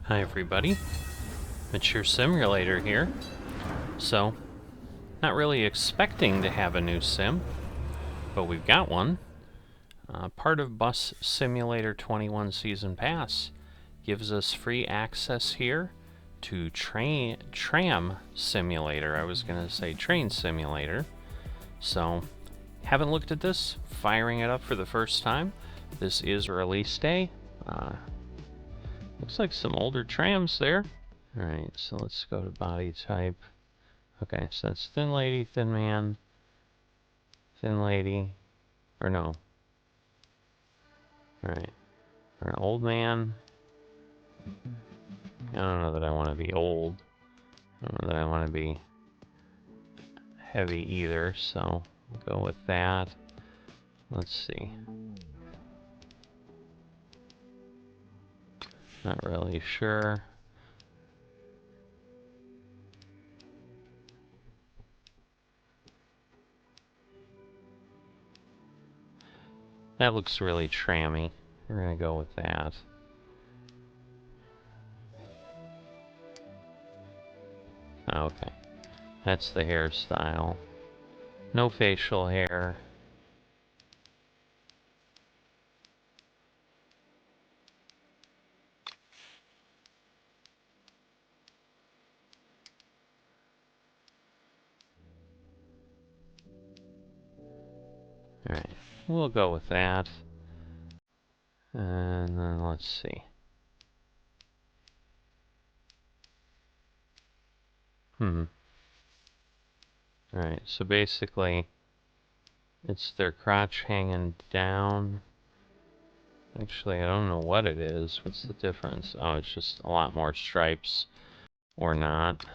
Hi everybody, it's your simulator here. So, not really expecting to have a new sim, but we've got one. Part of Bus Simulator 21 Season Pass gives us free access here to Tram Simulator. I was going to say Train Simulator. So, haven't looked at this, firing it up for the first time. This is release day. Looks like some older trams there. Alright, so let's go to body type. Okay, so that's thin lady, thin man, thin lady, or no. Alright, or an old man. I don't know that I want to be old. I don't know that I want to be heavy either, so we'll go with that. Let's see. Not really sure. That looks really trammy. We're gonna go with that. Okay. That's the hairstyle. No facial hair. Alright, we'll go with that. And then let's see. Alright, so basically, it's their crotch hanging down. Actually, I don't know what it is. What's the difference? Oh, it's just a lot more stripes. Or not.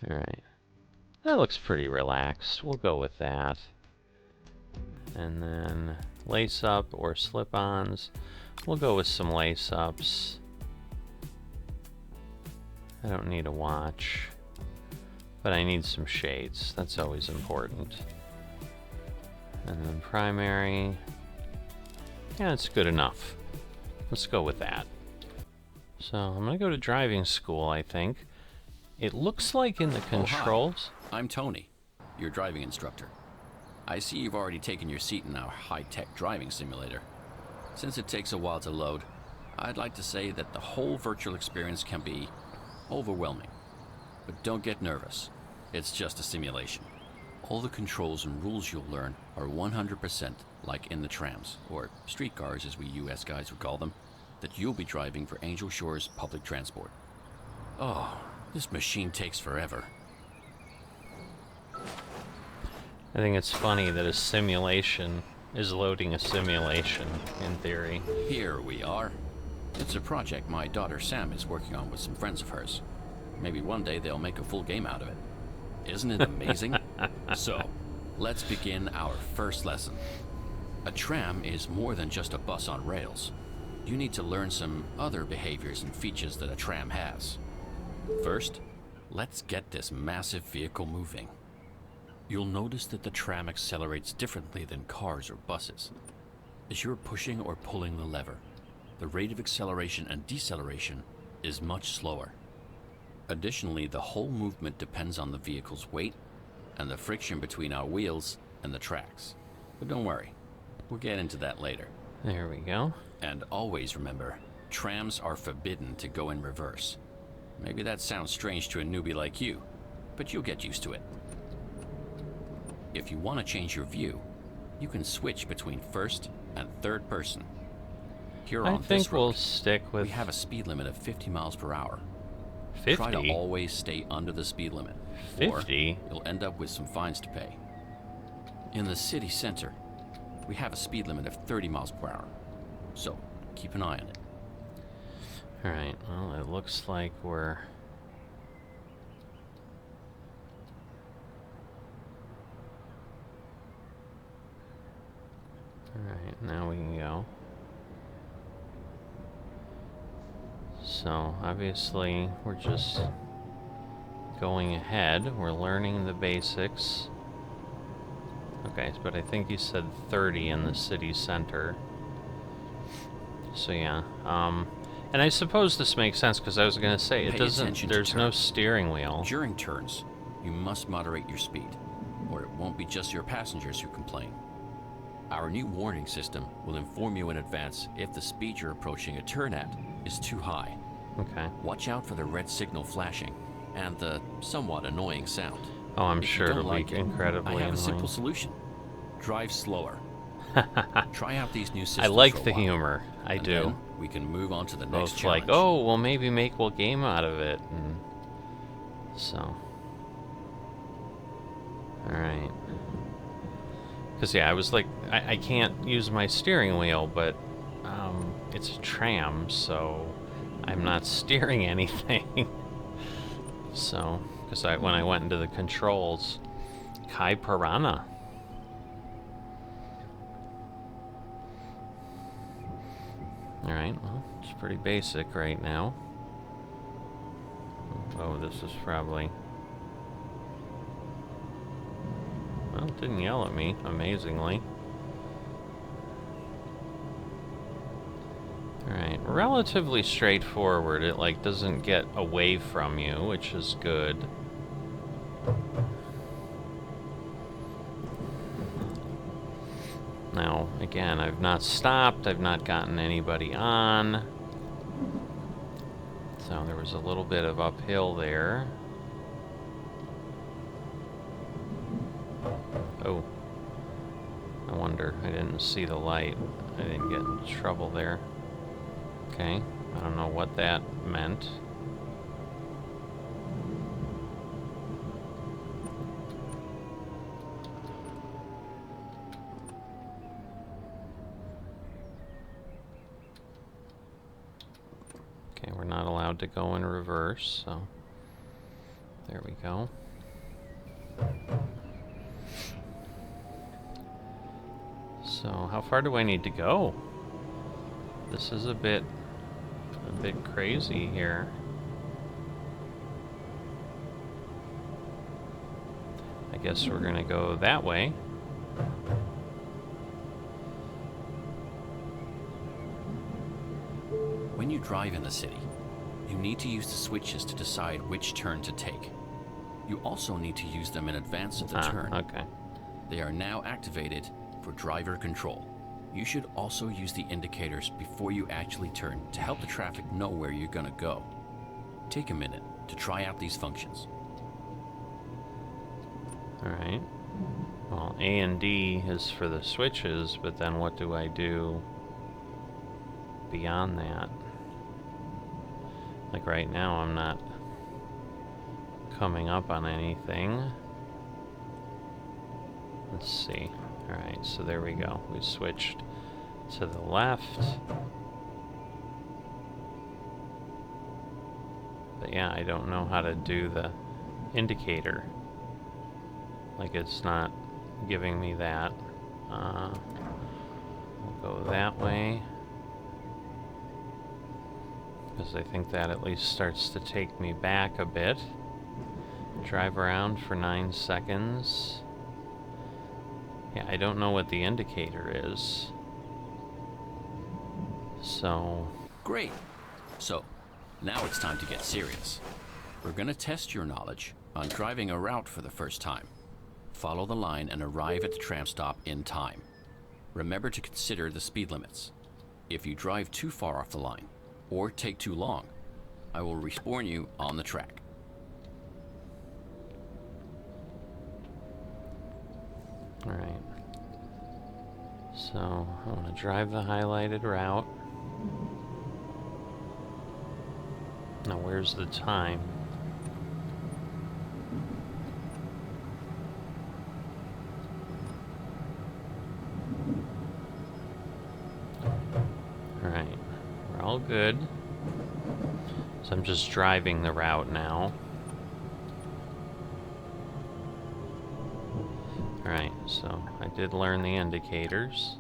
Alright. That looks pretty relaxed. We'll go with that. And then lace up or slip-ons. We'll go with some lace ups. I don't need a watch, but I need some shades. That's always important. And then primary. Yeah, it's good enough. Let's go with that. So I'm gonna go to driving school, I think. It looks like in the controls. Oh, hi. I'm Tony, your driving instructor. I see you've already taken your seat in our high-tech driving simulator. Since it takes a while to load, I'd like to say that the whole virtual experience can be overwhelming. But don't get nervous. It's just a simulation. All the controls and rules you'll learn are 100% like in the trams, or streetcars as we US guys would call them, that you'll be driving for Angel Shore's public transport. Oh, this machine takes forever. I think it's funny that a simulation is loading a simulation, in theory. Here we are. It's a project my daughter Sam is working on with some friends of hers. Maybe one day they'll make a full game out of it. Isn't it amazing? So, let's begin our first lesson. A tram is more than just a bus on rails. You need to learn some other behaviors and features that a tram has. First, let's get this massive vehicle moving. You'll notice that the tram accelerates differently than cars or buses. As you're pushing or pulling the lever, the rate of acceleration and deceleration is much slower. Additionally, the whole movement depends on the vehicle's weight and the friction between our wheels and the tracks. But don't worry, we'll get into that later. There we go. And always remember, trams are forbidden to go in reverse. Maybe that sounds strange to a newbie like you, but you'll get used to it. If you want to change your view, you can switch between first and third person. Here I on think this road, we'll stick with we have a speed limit of 50 miles per hour. 50. Try to always stay under the speed limit, 50? or you'll end up with some fines to pay. In the city center, we have a speed limit of 30 miles per hour, so keep an eye on it. Alright, well, it looks like we're... Alright, now we can go. So, obviously, we're just going ahead. We're learning the basics. Okay, but I think you said 30 in the city center. So yeah, and I suppose this makes sense because I was gonna say it doesn't. There's no steering wheel. During turns, you must moderate your speed, or it won't be just your passengers who complain. Our new warning system will inform you in advance if the speed you're approaching a turn at is too high. Okay. Watch out for the red signal flashing and the somewhat annoying sound. Oh, I'm If sure you don't it'll like be it, incredibly I have annoying. a simple solution. Drive slower. Try out these new systems. I like for a the while, humor. I and do. then we can move on to the next Both challenge. like, oh, well, maybe make a game out of it, and so. All right. Because yeah, I was like, I can't use my steering wheel, but it's a tram, so I'm not steering anything. So, because when I went into the controls, Kai Piranha. Alright, well, it's pretty basic right now. Oh, this is probably... Well, it didn't yell at me, amazingly. Alright, relatively straightforward. It, like, doesn't get away from you, which is good. Now, again, I've not stopped, I've not gotten anybody on. So there was a little bit of uphill there. Oh. I wonder, I didn't see the light. I didn't get in trouble there. Okay, I don't know what that meant. Okay, we're not allowed to go in reverse, so there we go. So, how far do I need to go? This is a bit crazy here. I guess we're gonna go that way. When you drive in the city, you need to use the switches to decide which turn to take. You also need to use them in advance of the turn. Okay. They are now activated for driver control. You should also use the indicators before you actually turn to help the traffic know where you're gonna go. Take a minute to try out these functions. Alright. Well, A and D is for the switches, but then what do I do beyond that? Like right now, I'm not coming up on anything. Let's see. Alright, so there we go. We switched to the left. But yeah, I don't know how to do the indicator. Like, it's not giving me that. We'll go that way. Because I think that at least starts to take me back a bit. Drive around for 9 seconds. Yeah, I don't know what the indicator is. So... Great! So, now it's time to get serious. We're gonna test your knowledge on driving a route for the first time. Follow the line and arrive at the tram stop in time. Remember to consider the speed limits. If you drive too far off the line, or take too long, I will respawn you on the track. Alright. So, I want to drive the highlighted route. Now, where's the time? Alright. We're all good. So I'm just driving the route now. Alright, so I did learn the indicators.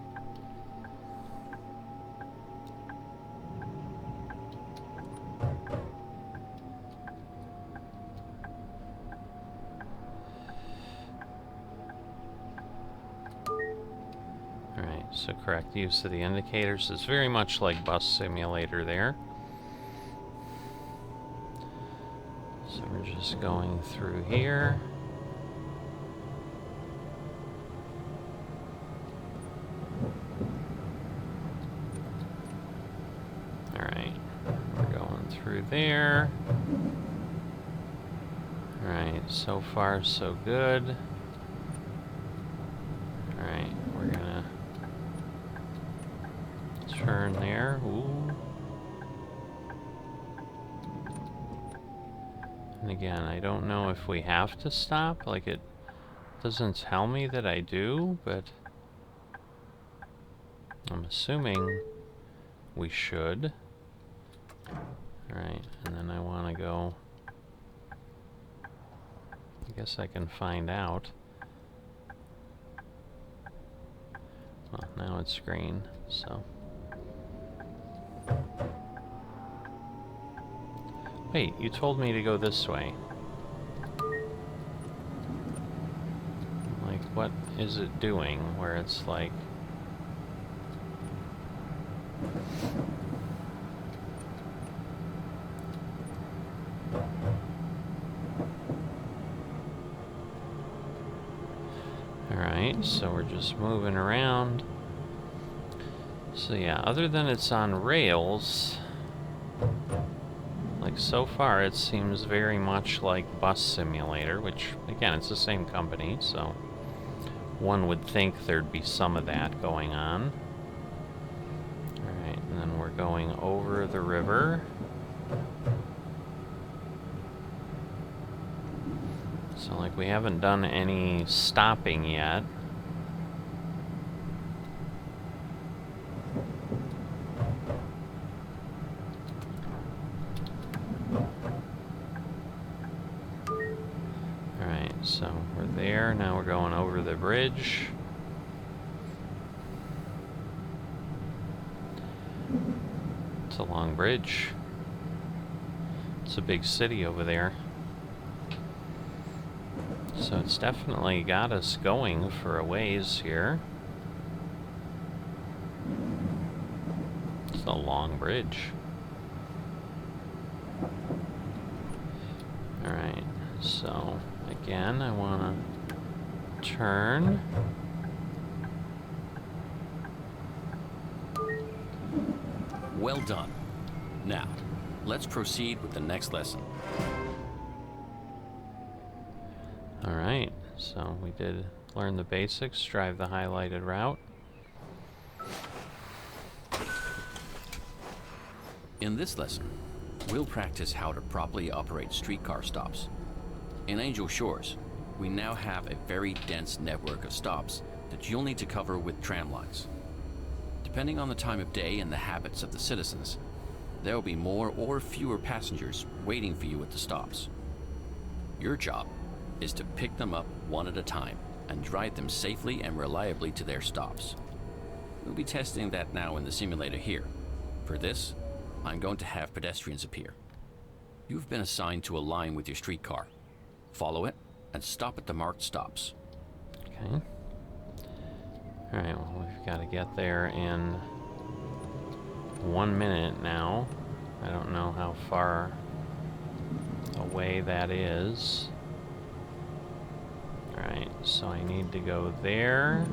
so correct use of the indicators is very much like Bus Simulator there. So we're just going through here. Alright, we're going through there. Alright, so far so good. Alright, we're gonna turn there. Ooh. And again, I don't know if we have to stop. Like, it doesn't tell me that I do, but I'm assuming we should. Alright, and then I want to go... I guess I can find out. Well, now it's green, so... Wait, you told me to go this way. Like, what is it doing where it's like... Alright, so we're just moving around. So yeah, other than it's on rails, like so far it seems very much like Bus Simulator, which again, it's the same company, so one would think there'd be some of that going on. Alright, and then we're going over the river. So like we haven't done any stopping yet. Alright, so we're there. Now we're going over the bridge. It's a long bridge. It's a big city over there. So it's definitely got us going for a ways here. It's a long bridge. Alright, so again, I want to turn. Well done. Now, let's proceed with the next lesson. Alright, so we did learn the basics, drive the highlighted route. In this lesson, we'll practice how to properly operate streetcar stops. In Angel Shores, we now have a very dense network of stops that you'll need to cover with tram lines. Depending on the time of day and the habits of the citizens, there will be more or fewer passengers waiting for you at the stops. Your job is to pick them up one at a time and drive them safely and reliably to their stops. We'll be testing that now in the simulator here. For this, I'm going to have pedestrians appear. You've been assigned to a line with your streetcar. Follow it and stop at the marked stops. Okay. Alright, well, we've got to get there in 1 minute now. I don't know how far away that is. Alright, so I need to go there.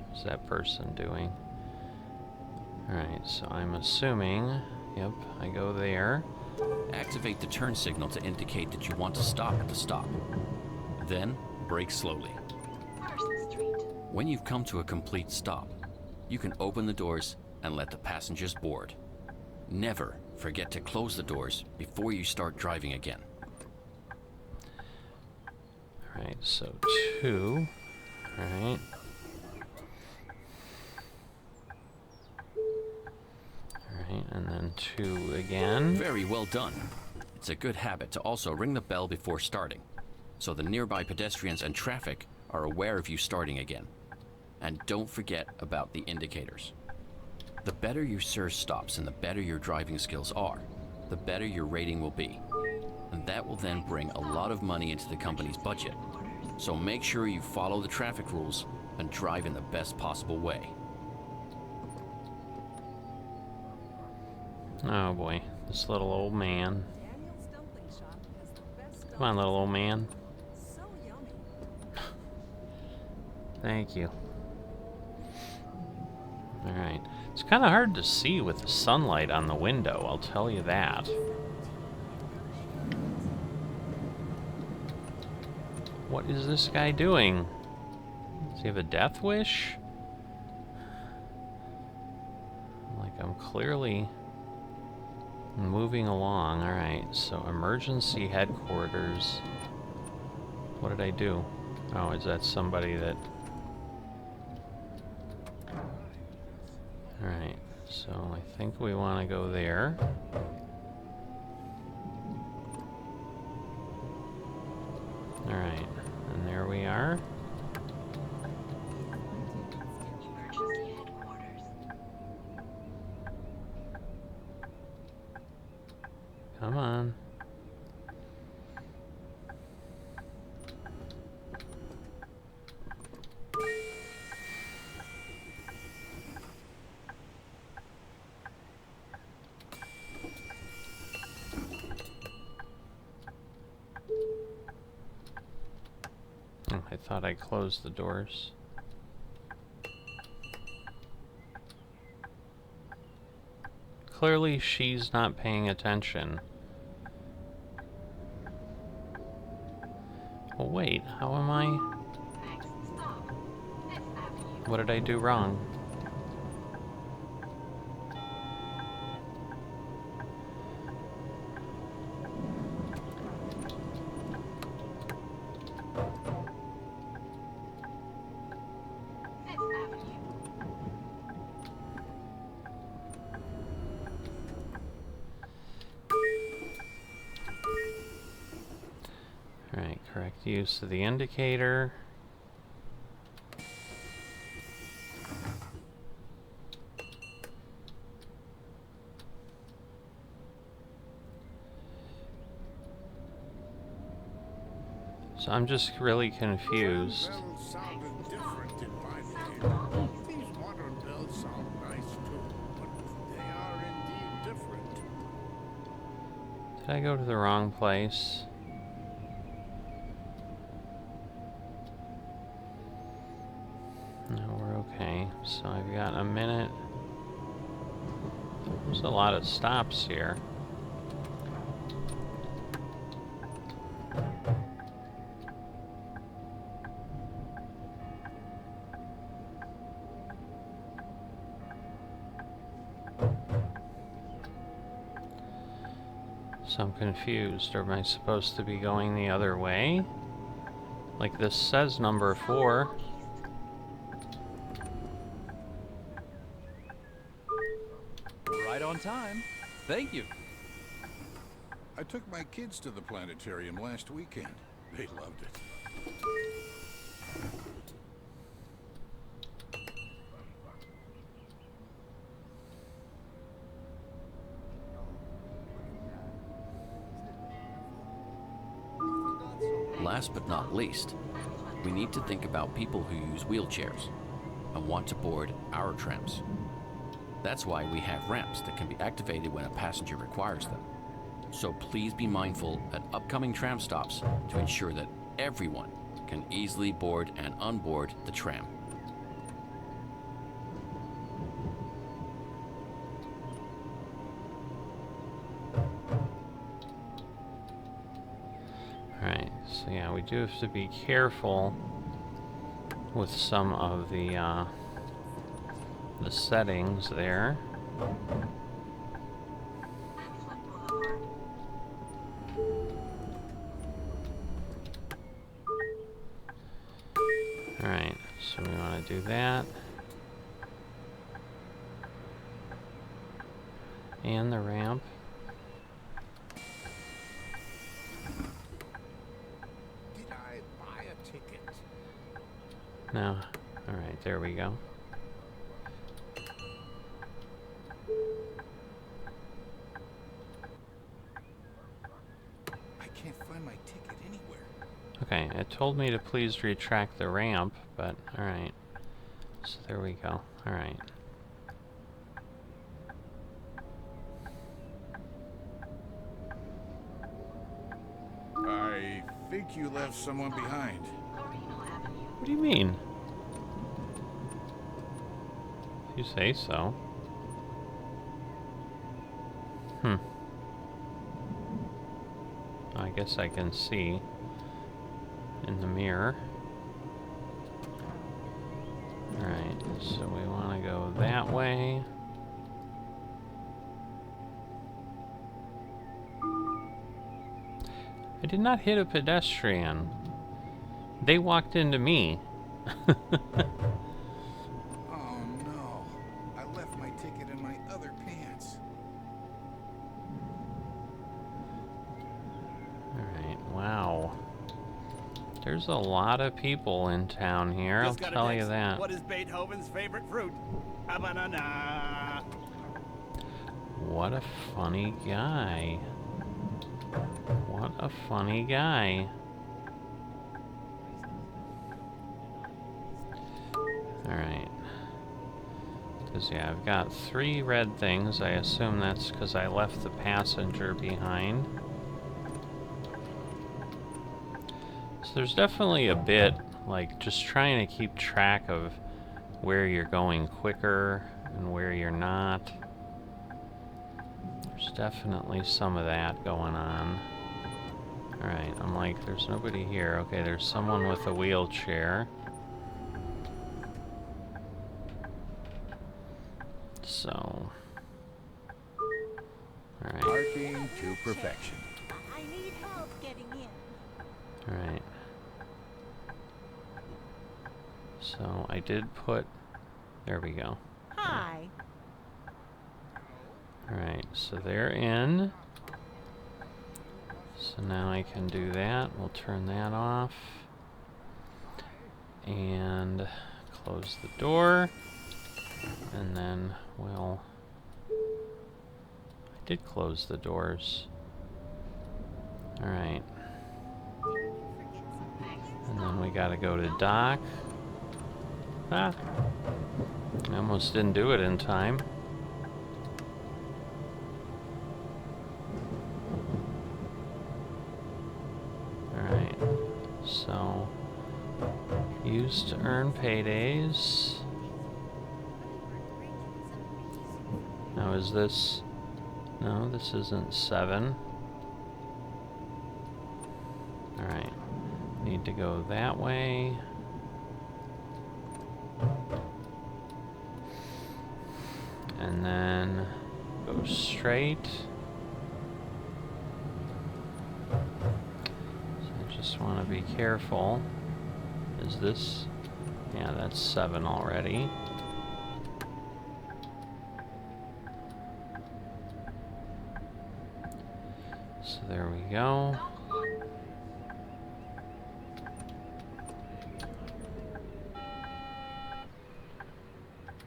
What's that person doing? Alright, so I'm assuming, yep, I go there. Activate the turn signal to indicate that you want to stop at the stop. Then, brake slowly. When you've come to a complete stop, you can open the doors and let the passengers board. Never forget to close the doors before you start driving again. Alright, so 2. Alright. Alright, and then 2 again. Very well done. It's a good habit to also ring the bell before starting, so the nearby pedestrians and traffic are aware of you starting again. And don't forget about the indicators. The better your SIR stops and the better your driving skills are, the better your rating will be. and that will then bring a lot of money into the company's budget. So make sure you follow the traffic rules and drive in the best possible way. Oh boy, this little old man. Come on, little old man. Thank you. Alright. It's kind of hard to see with the sunlight on the window, I'll tell you that. What is this guy doing? Does he have a death wish? Like, I'm clearly moving along. Alright, so emergency headquarters. What did I do? Oh, is that somebody that... Alright, so I think we want to go there. Alright, and there we are. Come on. Oh, I thought I closed the doors. Clearly she's not paying attention. Well, wait, how am I? What did I do wrong? Alright, correct use of the indicator. So I'm just really confused. Bells sounded different in my opinion. These modern bells sound nice too, but they are indeed different. Did I go to the wrong place? No, we're okay. So I've got a minute. There's a lot of stops here. So I'm confused. Or am I supposed to be going the other way? Like this says number 4. Right on time. Thank you. I took my kids to the planetarium last weekend. They loved it. Last but not least, we need to think about people who use wheelchairs and want to board our trams. That's why we have ramps that can be activated when a passenger requires them. So please be mindful at upcoming tram stops to ensure that everyone can easily board and unboard the tram. Alright, so yeah, we do have to be careful with some of the settings there. Alright, so we want to do that. And the ramp. Did I buy a ticket? No. Alright, there we go. I find my ticket anywhere. Okay, it told me to please retract the ramp, but alright. So there we go. Alright. I think you left someone behind. What do you mean? If you say so. I guess I can see in the mirror. Alright, so we want to go that way. I did not hit a pedestrian. They walked into me. Oh no. I left my ticket in my other pants. Alright, wow. There's a lot of people in town here, I'll tell you that. What is Beethoven's favorite fruit? A banana. What a funny guy. What a funny guy. Alright. Because, yeah, I've got 3 red things. I assume that's because I left the passenger behind. So there's definitely a bit, like, just trying to keep track of where you're going quicker and where you're not. There's definitely some of that going on. Alright, I'm like, there's nobody here. Okay, there's someone with a wheelchair. So... Alright. Parking to perfection. I need help getting in. Alright. So, I did put... There we go. Hi. Alright, so they're in. So now I can do that. We'll turn that off. And close the door. And then we'll... I did close the doors. Alright. And then we gotta go to dock. Ah! I almost didn't do it in time. Alright, so use to earn paydays. Now is this... No, this isn't 7. Alright, need to go that way. And then go straight. Just want to be careful. Is this... Yeah, that's 7 already. So there we go.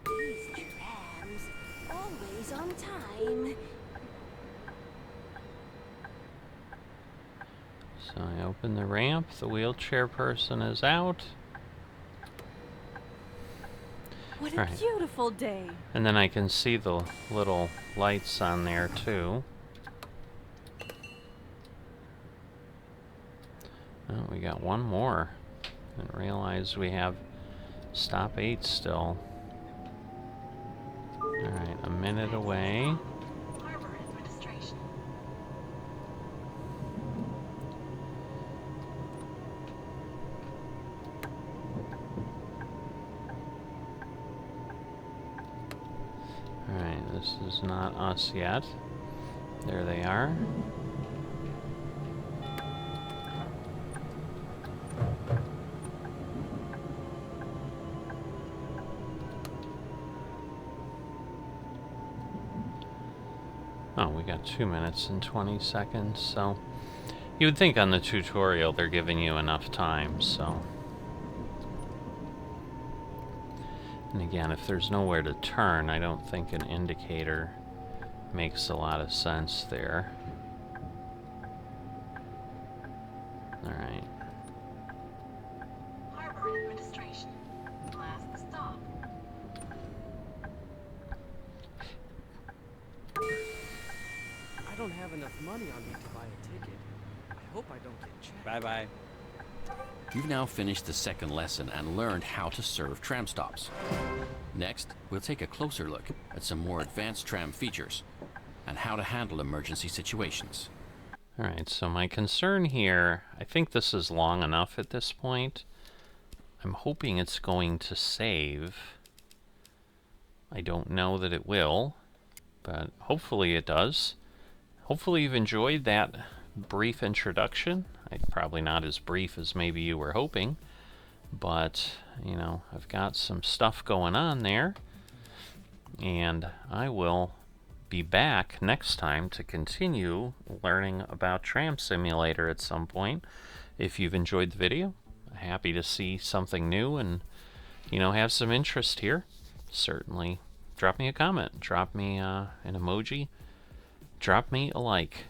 These trams, always on time. So I open the ramp, the wheelchair person is out. What a Right. beautiful day. And then I can see the little lights on there too. Oh, we got one more. Didn't realize we have stop 8 still. Alright, a minute away. Alright, this is not us yet. There they are. Oh, we got 2 minutes and 20 seconds, so... You would think on the tutorial they're giving you enough time, so... And again, if there's nowhere to turn, I don't think an indicator makes a lot of sense there. Alright. Harbor Administration. Last stop. I don't have enough money on me to buy a ticket. I hope I don't get checked. Bye-bye. You've now finished the second lesson and learned how to serve tram stops. Next, we'll take a closer look at some more advanced tram features and how to handle emergency situations. Alright, so my concern here, I think this is long enough at this point. I'm hoping it's going to save. I don't know that it will, but hopefully it does. Hopefully you've enjoyed that brief introduction. Probably not as brief as maybe you were hoping, but, you know, I've got some stuff going on there, and I will be back next time to continue learning about Tram Simulator at some point. If you've enjoyed the video, happy to see something new and, you know, have some interest here. Certainly drop me a comment, drop me an emoji, drop me a like.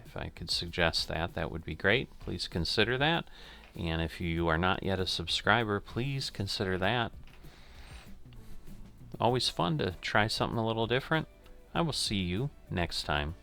If I could suggest that, that would be great. Please consider that. And if you are not yet a subscriber, please consider that. Always fun to try something a little different. I will see you next time.